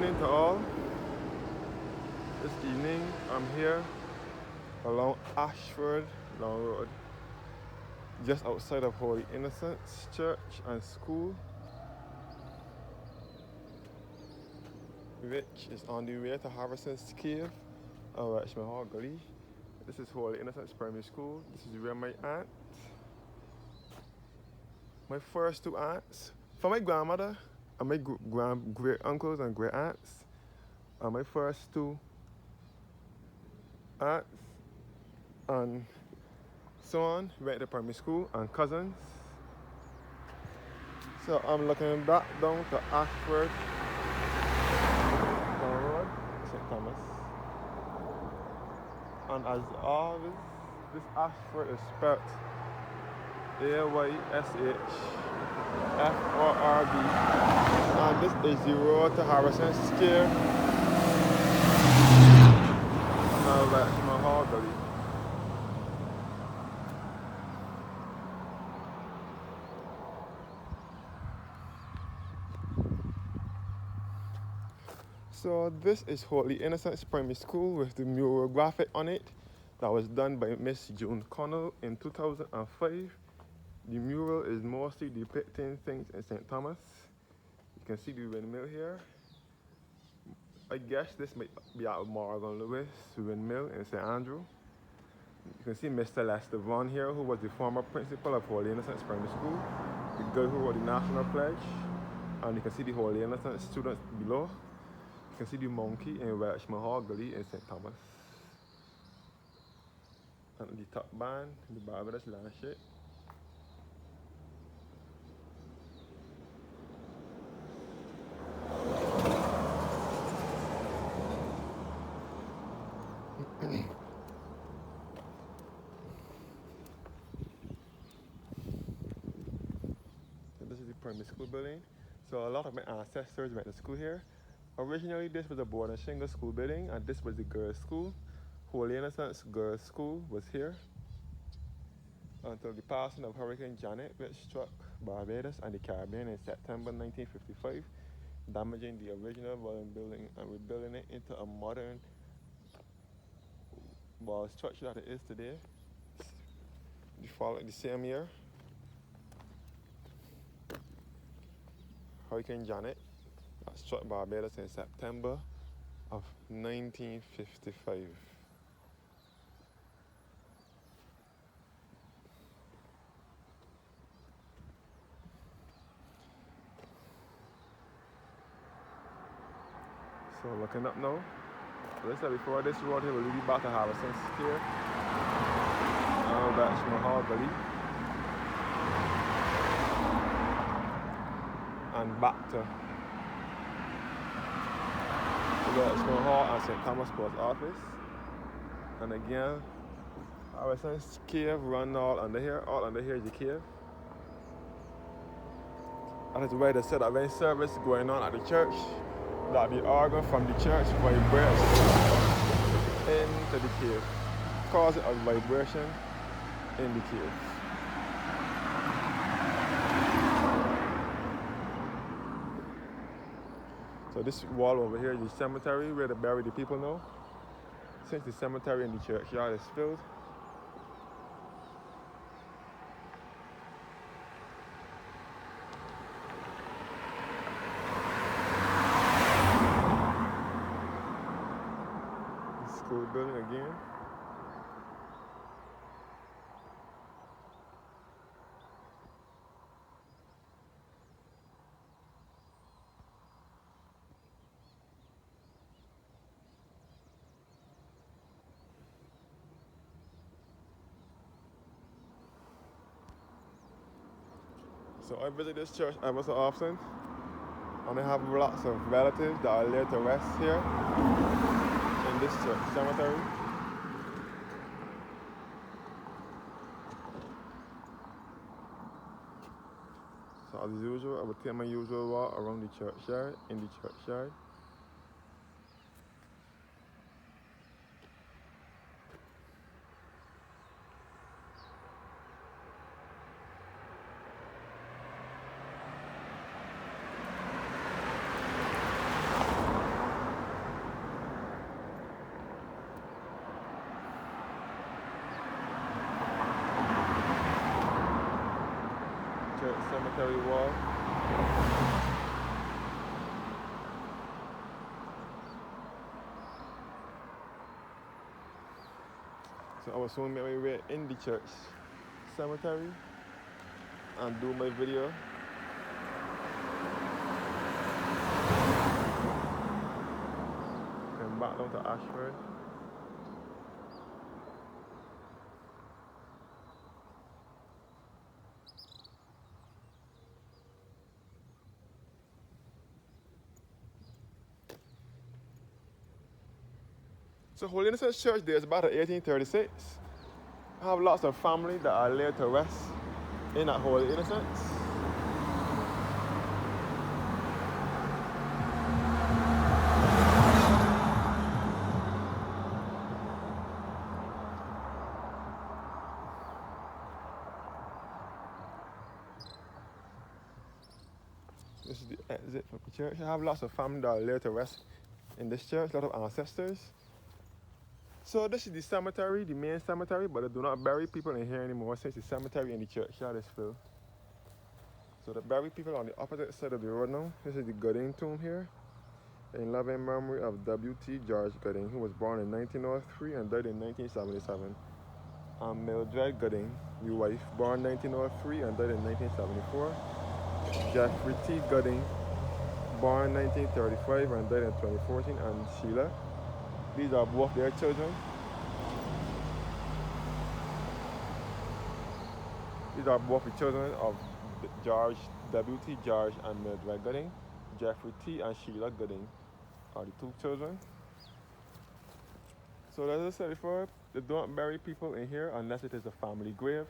evening to all. This evening I'm here along Ayshford Long Road, just outside of Holy Innocents Church and School, which is on the way to Harrison's Cave or Richmond Hall Gully. This is Holy Innocents Primary School. This is where my first two aunts, for my grandmother and my great uncles and great aunts, and my first two aunts and so on went to primary school and cousins. So I'm looking back down to Ayshford Road, St. Thomas. And as always, this Ayshford is spelled Ayshford. And this is the road to Harrison's Cave and Richmond Hall Gully. So this is Holy Innocents Primary School with the mural graphic on it that was done by Miss June Connell in 2005. The mural is mostly depicting things in St. Thomas. You can see the windmill here. I guess this might be at Morgan Lewis Windmill in St. Andrew. You can see Mr. Lester Vaughan here, who was the former principal of Holy Innocents Primary School, the girl who wrote the National Pledge. And you can see the Holy Innocents students below. You can see the monkey in Richmond Hall Gully in St. Thomas. And the top band, the Barbados lampshade. So this is the primary school building. So a lot of my ancestors went to school here. Originally, this was a board and shingle school building, and this was the girls' school. Holy Innocents Girls' School was here until the passing of Hurricane Janet, which struck Barbados and the Caribbean in September 1955, damaging the original building and rebuilding it into a modern wall structure that it is today. The same year, Hurricane Janet struck Barbados in September of 1955. So looking up now, as I said before, this road here will lead you back to Harrison's Cave, Richmond Hall Gully, and back to Richmond Hall and St. Thomas Post Office. And again, Harrison's Cave run all under here is the cave. And it's where they said that when service going on at the church, that the organ from the church vibrates into the cave, causing a vibration in the cave. So this wall over here is the cemetery where they bury the people now. Since the cemetery in the churchyard is filled, school building again. So I visit this church ever so often, and I have lots of relatives that are laid to rest here in this church cemetery. So as usual, I will take my usual walk around the churchyard, in the churchyard. cemetery wall. So I will soon make my way in the church cemetery and do my video. And back down to Ayshford. So Holy Innocents Church there is about 1836. I have lots of family that are laid to rest in that Holy Innocents. This is the exit from the church. I have lots of family that are laid to rest in this church, a lot of ancestors. So this is the cemetery, the main cemetery, but they do not bury people in here anymore since the cemetery and the churchyard is filled. So they bury people on the opposite side of the road now. This is the Gooding tomb here, in loving memory of W.T. George Gooding, who was born in 1903 and died in 1977. And Mildred Gooding, the wife, born 1903 and died in 1974. Jeffrey T. Gooding, born 1935 and died in 2014, and Sheila. These are both their children. These are both the children of George, W.T. George and Mildred Gooding. Jeffrey T. and Sheila Gooding are the two children. So as I said before, they don't bury people in here unless it is a family grave.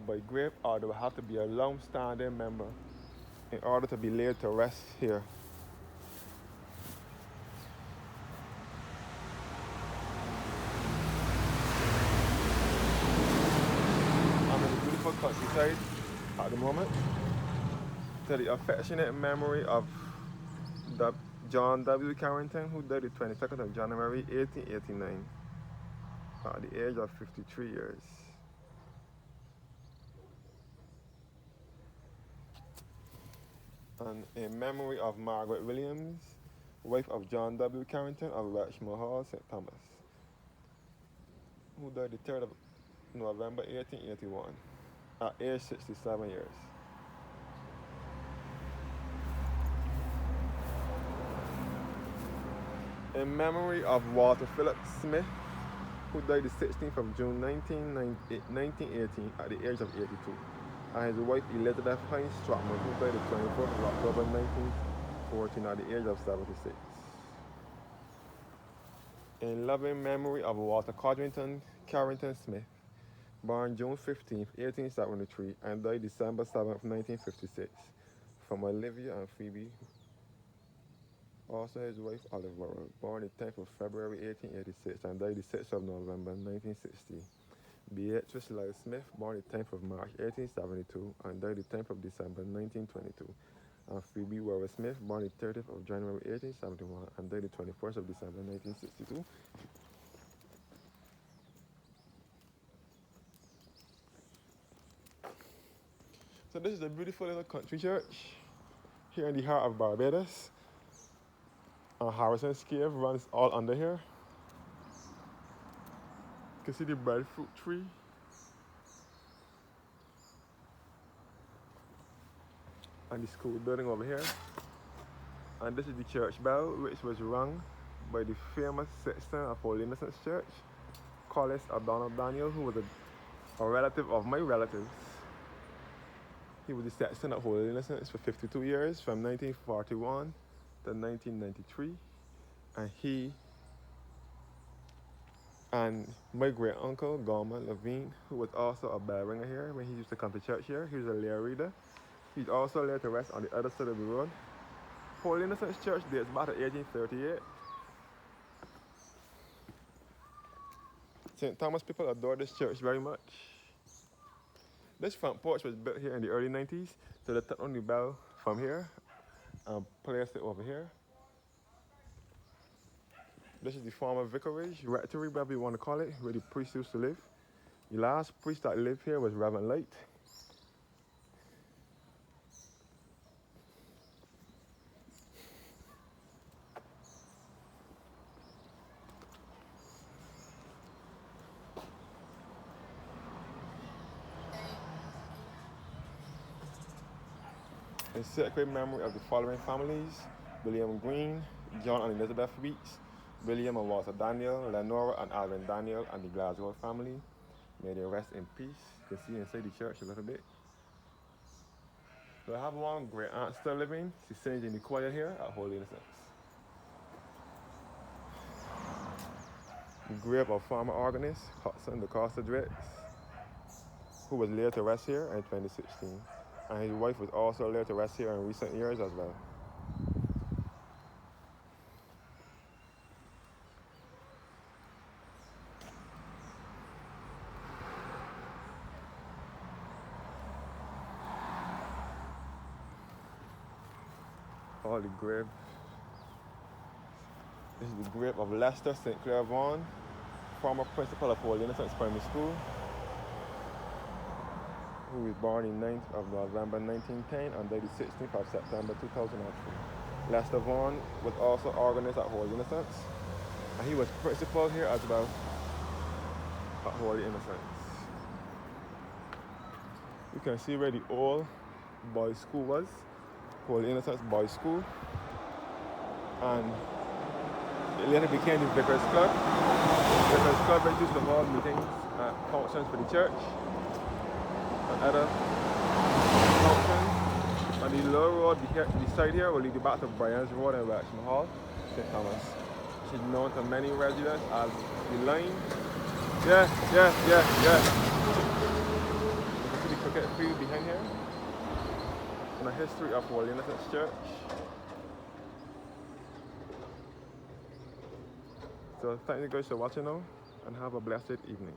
By grave, or they will have to be a long-standing member in order to be laid to rest here. Countryside at the moment to the affectionate memory of John W. Carrington, who died the 22nd of January 1889 at the age of 53 years. And in memory of Margaret Williams, wife of John W. Carrington of Rexmore Hall, St. Thomas, who died the 3rd of November 1881 at age 67 years. In memory of Walter Philip Smith, who died the 16th of June 1918 at the age of 82, and his wife Elizabeth Hines Stratman, who died the 24th of October 1914 at the age of 76. In loving memory of Walter Codrington Carrington Smith, born June 15, 1873, and died December 7, 1956, from Olivia and Phoebe. Also his wife Olive Worrell, born the 10th of February 1886, and died the 6th of November 1960. Beatrice Lyle Smith, born the 10th of March 1872, and died the 10th of December 1922. And Phoebe Worrell Smith, born the 30th of January 1871, and died the 21st of December 1962. So this is a beautiful little country church here in the heart of Barbados. And Harrison's Cave runs all under here. You can see the breadfruit tree. And the school building over here. And this is the church bell, which was rung by the famous sexton of Holy Innocents Church, Collis O'Donnell Daniel, who was a relative of my relatives. He was the sexton at Holy Innocents for 52 years, from 1941 to 1993. And he and my great uncle, Gorman Levine, who was also a bell ringer here when he used to come to church here, he was a lay reader. He's also laid to rest on the other side of the road. Holy Innocents Church dates back to 1838. St. Thomas people adore this church very much. This front porch was built here in the early 90s, so they took on the bell from here and placed it over here. This is the former vicarage, rectory, whatever you want to call it, where the priest used to live. The last priest that lived here was Reverend Light. In sacred memory of the following families: William Green, John and Elizabeth Weeks, William and Walter Daniel, Lenora and Alvin Daniel, and the Glasgow family. May they rest in peace. You can see inside the church a little bit. So I have one great aunt still living. She sings in the choir here at Holy Innocents. The grave of former organist Hudson DeCosta Dritz, who was laid to rest here in 2016. And his wife was also laid to rest here in recent years as well. All the grave. This is the grave of Lester St. Clair Vaughan, former principal of Holy Innocents Primary School, who was born in 9th of November 1910 and died the 16th of September 2003. Lester Vaughan was also organist at Holy Innocents, and he was principal here as well at Holy Innocents. You can see where the old boys' school was, Holy Innocents Boys' School, and it later became the Vickers Club. The Vickers Club used to hold meetings and functions for the church and other functions. On the lower road beside here will lead you back to Brian's Road and Wexham Hall, St. Thomas. She's known to many residents as the line. Yeah. You can see the cricket field behind here. And the history of Holy Innocents Church. So thank you guys for watching now, and have a blessed evening.